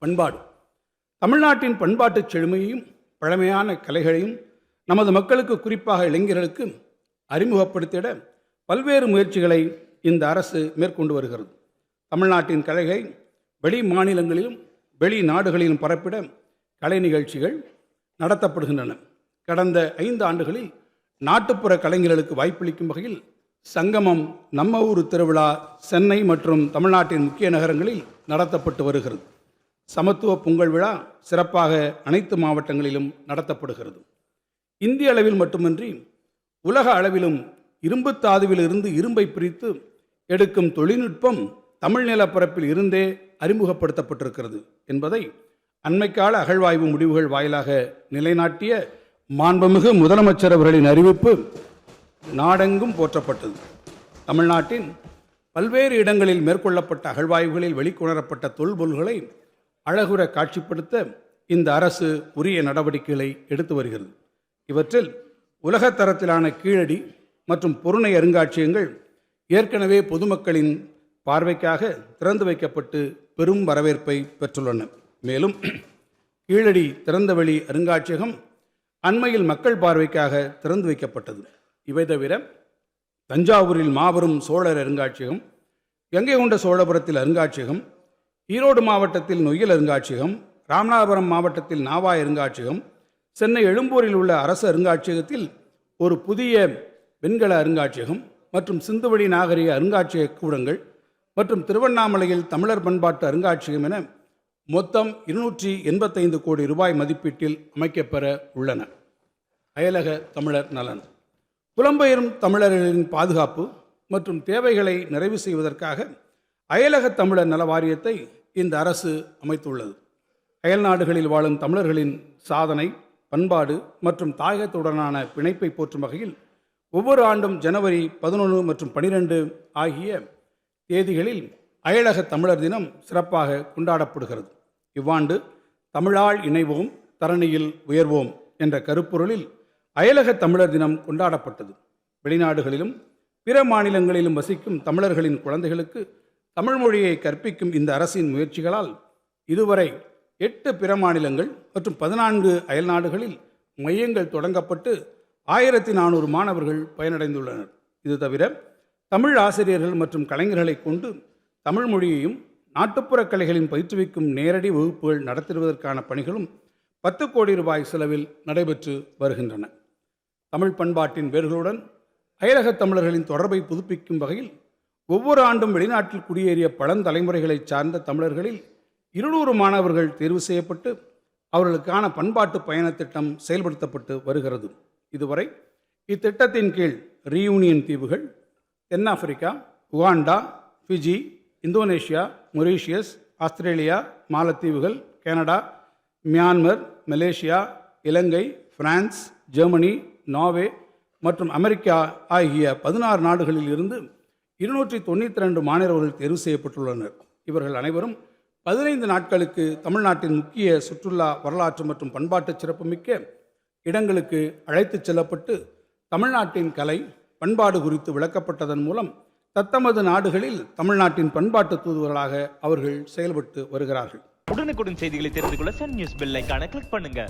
பண்பாடு. தமிழ்நாட்டின் பண்பாட்டுச் செழுமையையும் பழமையான கலைகளையும் நமது மக்களுக்கு, குறிப்பாக இளைஞர்களுக்கு அறிமுகப்படுத்திட பல்வேறு முயற்சிகளை இந்த அரசு மேற்கொண்டு வருகிறது. தமிழ்நாட்டின் கலைகளை வெளி மாநிலங்களிலும் வெளி நாடுகளிலும் பரப்பிட கலை நிகழ்ச்சிகள் நடத்தப்படுகின்றன. கடந்த 5 ஆண்டுகளில் நாட்டுப்புற கலைஞர்களுக்கு வாய்ப்பளிக்கும் வகையில் சங்கமம், நம்ம ஊர் திருவிழா சென்னை மற்றும் தமிழ்நாட்டின் முக்கிய நகரங்களில் நடத்தப்பட்டு வருகிறது. சமத்துவ பொங்கல் விழா சிறப்பாக அனைத்து மாவட்டங்களிலும் நடத்தப்படுகிறது. இந்திய அளவில் மட்டுமின்றி உலக அளவிலும் இரும்பு தாதுவில் இருந்து இரும்பை பிரித்து எடுக்கும் தொழில்நுட்பம் தமிழ் நிலப்பரப்பில் இருந்தே அறிமுகப்படுத்தப்பட்டிருக்கிறது என்பதை அண்மைக்கால அகழ்வாய்வு முடிவுகள் வாயிலாக நிலைநாட்டிய மாண்புமிகு முதலமைச்சர் அவர்களின் அறிவிப்பு நாடெங்கும் போற்றப்பட்டது. தமிழ்நாட்டின் பல்வேறு இடங்களில் மேற்கொள்ளப்பட்ட அகழ்வாய்வுகளில் வெளிக்கொணரப்பட்ட தொல்பொருள்களை அழகுற காட்சிப்படுத்த இந்த அரசு உரிய நடவடிக்கைகளை எடுத்து வருகிறது. இவற்றில் உலகத்தரத்திலான கீழடி மற்றும் பொருணை அருங்காட்சியகங்கள் ஏற்கனவே பொதுமக்களின் பார்வைக்காக திறந்து வைக்கப்பட்டு பெரும் வரவேற்பை பெற்றுள்ளன. மேலும் கீழடி திறந்தவெளி அருங்காட்சியகம் அண்மையில் மக்கள் பார்வைக்காக திறந்து வைக்கப்பட்டது. இவை தவிர தஞ்சாவூரில் மாபெரும் சோழர் அருங்காட்சியகம், கங்கை கொண்ட சோழபுரத்தில் அருங்காட்சியகம், ஈரோடு மாவட்டத்தில் நொய்யல் அருங்காட்சியகம், ராமநாதபுரம் மாவட்டத்தில் நாவாய் அருங்காட்சியகம், சென்னை எழும்பூரில் உள்ள அரசு அருங்காட்சியகத்தில் ஒரு புதிய வெண்கல அருங்காட்சியகம் மற்றும் சிந்துவெளி நாகரிக அருங்காட்சியக கூடங்கள் மற்றும் திருவண்ணாமலையில் தமிழர் பண்பாட்டு அருங்காட்சியகம் என மொத்தம் 285 கோடி ரூபாய் மதிப்பீட்டில் அமைக்கப்பெற உள்ளன. அயலக தமிழர் நலன். புலம்பெயரும் தமிழர்களின் பாதுகாப்பு மற்றும் தேவைகளை நிறைவு செய்வதற்காக அயலக தமிழர் நல வாரியத்தை இந்த அரசு அமைத்துள்ளது. அயல் நாடுகளில் வாழும் தமிழர்களின் சாதனை, பண்பாடு மற்றும் தாயகத்துடனான பிணைப்பை போற்றும் வகையில் ஒவ்வொரு ஆண்டும் ஜனவரி 11 மற்றும் 12 ஆகிய தேதிகளில் அயலக தமிழர் தினம் சிறப்பாக கொண்டாடப்படுகிறது. இவ்வாண்டு தமிழால் இணைவோம், தரணியில் உயர்வோம் என்ற கருப்பொருளில் அயலக தமிழர் தினம் கொண்டாடப்பட்டது. வெளிநாடுகளிலும் பிற மாநிலங்களிலும் வசிக்கும் தமிழர்களின் குழந்தைகளுக்கு தமிழ் மொழியை கற்பிக்கும் இந்த அரசின் முயற்சிகளால் இதுவரை 8 பிற மாநிலங்கள் மற்றும் 14 அயல்நாடுகளில் மையங்கள் தொடங்கப்பட்டு 1400 மாணவர்கள் பயனடைந்துள்ளனர். இது தவிர தமிழ் ஆசிரியர்கள் மற்றும் கலைஞர்களை கொண்டு தமிழ் மொழியையும் நாட்டுப்புற கலைகளின் பயிற்றுவிக்கும் நேரடி வகுப்புகள் நடத்துவதற்கான பணிகளும் 10 கோடி ரூபாய் செலவில் நடைபெற்று வருகின்றன. தமிழ் பண்பாட்டின் வேர்களுடன் அயலக தமிழர்களின் தொடர்பை புதுப்பிக்கும் வகையில் ஒவ்வொரு ஆண்டும் வெளிநாட்டில் குடியேறிய பழந்தலைமுறைகளை சார்ந்த தமிழர்களில் 200 மாணவர்கள் தேர்வு செய்யப்பட்டு அவர்களுக்கான பண்பாட்டு பயண திட்டம் செயல்படுத்தப்பட்டு வருகிறது. இதுவரை இத்திட்டத்தின் கீழ் ரீயூனியன் தீவுகள், தென்னாப்பிரிக்கா, Uganda, Fiji, Indonesia, Mauritius, Australia, மாலத்தீவுகள், கனடா, மியான்மர், மலேசியா, இலங்கை, பிரான்ஸ், ஜெர்மனி, நார்வே மற்றும் அமெரிக்கா ஆகிய 16 நாடுகளில் இருந்து 292 மாணவர்கள் தேர்வு செய்யப்பட்டுள்ளனர். இவர்கள் அனைவரும் 15 நாட்களுக்கு தமிழ்நாட்டின் முக்கிய சுற்றுலா, வரலாற்று மற்றும் பண்பாட்டு சிறப்புமிக்க இடங்களுக்கு அழைத்துச் செல்லப்பட்டு தமிழ்நாட்டின் கலை, பண்பாடு குறித்து விளக்கப்பட்டதன் மூலம் தத்தமது நாடுகளில் தமிழ்நாட்டின் பண்பாட்டு தூதுவர்களாக அவர்கள் செயல்பட்டு வருகிறார்கள். உடனுக்குடன் செய்திகளை தெரிந்து கொள்ள சன் நியூஸ் பெல் ஐகானை கிளிக் பண்ணுங்க.